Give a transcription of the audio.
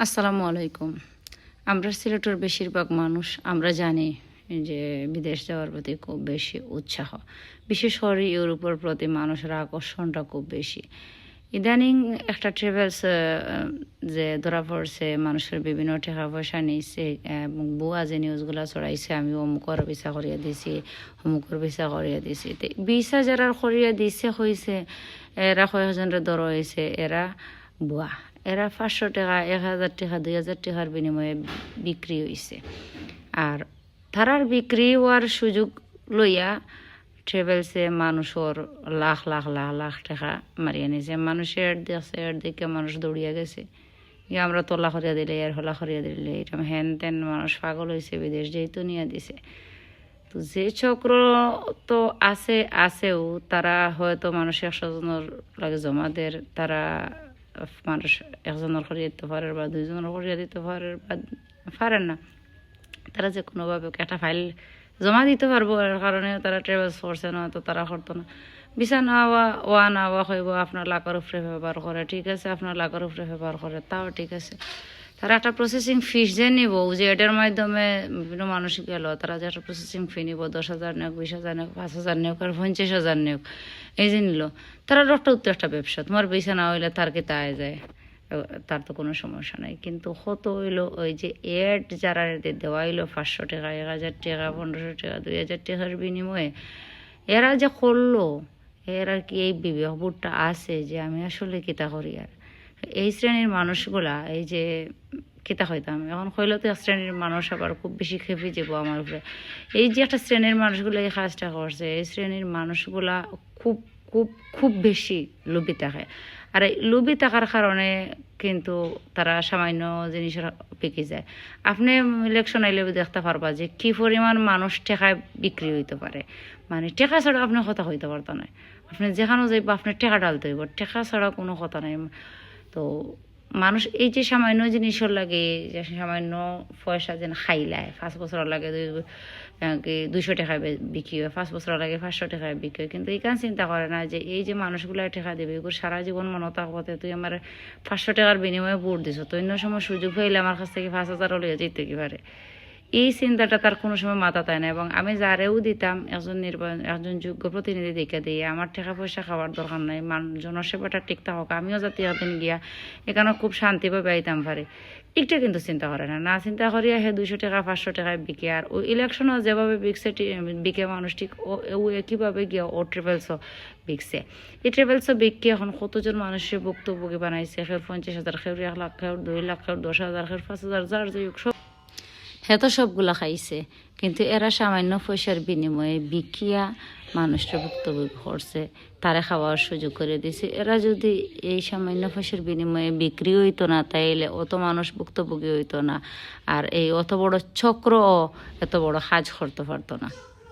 আসসালামু আলাইকুম। আমরা সিলেটের বেশিরভাগ মানুষ আমরা জানি যে বিদেশ যাওয়ার প্রতি খুব বেশি উৎসাহ। বিশেষ করে ইউরোপের প্রতি মানুষের আকর্ষণটা খুব বেশি। ইদানিং একটা ট্রাভেলস যে ধরা পড়ছে, মানুষের বিভিন্ন টাকা পয়সা নিচ্ছে এবং বুয়া যে নিউজগুলো ছড়াইছে, আমি অমুকর ভিসা করিয়া দিছি, অমুকর ভিসা করিয়া দিছি। তো ভিসা যারা করিয়া দিছে হয়েছে, এরা কয়েকজনের ধরা হয়েছে, এরা বুয়া। এরা 500 টাকা, 1000 টাকা, 2000 টাকার বিনিময়ে বিক্রি হয়েছে। আর তারার বিক্রি হওয়ার সুযোগ লইয়া ট্রেভেলসে মানুষের লাখ লাখ লাখ লাখ টাকা মারিয়ে নিয়েছে। মানুষের দেশে দিকে মানুষ দৌড়িয়া গেছে, আমরা তোলা করিয়া দিলে, এর হলা করিয়া দিলে, এরকম হ্যান তেন মানুষ পাগল হয়েছে, বিদেশ যেহেতু নিয়ে দিছে। তো যে চক্র তো আছেও, তারা হয়তো মানুষ 100 জনের লাগে জমাদের, তারা মানুষ একজনের করিয়ে দিতে পারে বা 2 জনের করিয়ে দিতে পারে বা পারেন না। তারা যে কোনোভাবে একটা ফাইল জমা দিতে পারবো, এর কারণে তারা ট্রাভেলস করছে না, তো তারা করতো না। ভিসা নেওয়া হইব আপনার লাখের উপরে ব্যবহার করে, ঠিক আছে, আপনার লাখের উপরে ব্যবহার করে, তাও ঠিক আছে। তারা একটা প্রসেসিং ফিস যে নিব, যে এটার মাধ্যমে বিভিন্ন মানুষ গেল, তারা যে একটা প্রসেসিং ফি নিব, 10,000 নেওক, 20,000 নেওক, 5,000 নেওক আর 50,000 নেওক, এই যে নিল, তারা একটা ব্যবসা। তোমার ভিসা না হইলে তার কি তাই যায়, তার তো কোনো সমস্যা নাই। কিন্তু কত হইলো ওই যে এড যারা দেওয়া হইলো 500 টাকা, 1000 টাকা, 1500 টাকা, 2000 টাকার বিনিময়ে এরা যে করলো, এরা কি এই বিবেকবোধটা আছে যে আমি আসলে কিতা করি? আর এই শ্রেণীর মানুষগুলা, এই যে কিতা হইতাম এখন হইলে তো এক শ্রেণীর মানুষ আবার খুব বেশি খেপে যাবো আমার উপরে। এই যে একটা শ্রেণীর মানুষগুলো এই কাজটা করছে, এই শ্রেণীর মানুষগুলা খুব খুব খুব বেশি লোভী থাকে। আর এই লোভী থাকার কারণে কিন্তু তারা সামান্য জিনিসের বিকে যায়। আপনি ইলেকশন আইলে দেখতে পারবা যে কি পরিমাণ মানুষ টেকায় বিক্রি হইতে পারে। মানে টেকা ছাড়া আপনি কথা হইতে পারতো না। আপনি যেখানেও যাইব আপনি টেকা ডালতে হইব, টেকা ছাড়া কোনো কথা নাই। তো মানুষ এই যে সামান্য জিনিসের লাগে, যে সামান্য পয়সা যেন খাইলায়, 5 বছর লাগে 200 টাকায় বিক্রি হয়, 5 বছর লাগে 500 টাকায় বিক্রি হয়। কিন্তু এইখান চিন্তা করে না যে এই যে মানুষগুলো টাকা দেবে, এগুলো সারা জীবন মনে থাকতে, তুই আমার 500 টাকার বিনিময়ে ভোট দিছ, তো অন্য সময় সুযোগ হইলে আমার কাছ থেকে 5,000 লিয়ে যেতে কি পারে। এই চিন্তাটা তার কোনো সময় মাথা তাই না। এবং আমি যারেও দিতাম, একজন যোগ্য প্রতিনিধি দেখে দিয়ে, আমার টাকা পয়সা খাওয়ার দরকার নাই, জনসেবাটা ঠিক থাকুক, আমিও যাতে একদিন গিয়া এখানে খুব শান্তিভাবে আইতাম পারে, এটা কিন্তু চিন্তা করে না। চিন্তা করিয়া হে 200 টাকা 500 টাকায় বিকে। আর ওই ইলেকশনও যেভাবে বিকে মানুষ, ঠিক ও একইভাবে গিয়া ও ট্রাভেলসও বিকছে। এই ট্রাভেলসও বিকে এখন কতজন মানুষের ভুক্তভোগী বানাইছে, খের 50,000, খের 1 লাখ, খের 2 লাখ, খের 10,000, খের 5,000, যার যে সব তো সবগুলা খাইছে। কিন্তু এরা সামান্য পয়সার বিনিময়ে বিকিয়া মানুষটা ভুক্তভোগী করছে, তারা খাওয়ার সুযোগ করে দিছে। এরা যদি এই সামান্য পয়সার বিনিময়ে বিক্রি হইতো না, তাইলে অত মানুষ ভুক্তভোগী হইতো না, আর এই অত বড় চক্র এত বড় কাজ করতে পারতো না।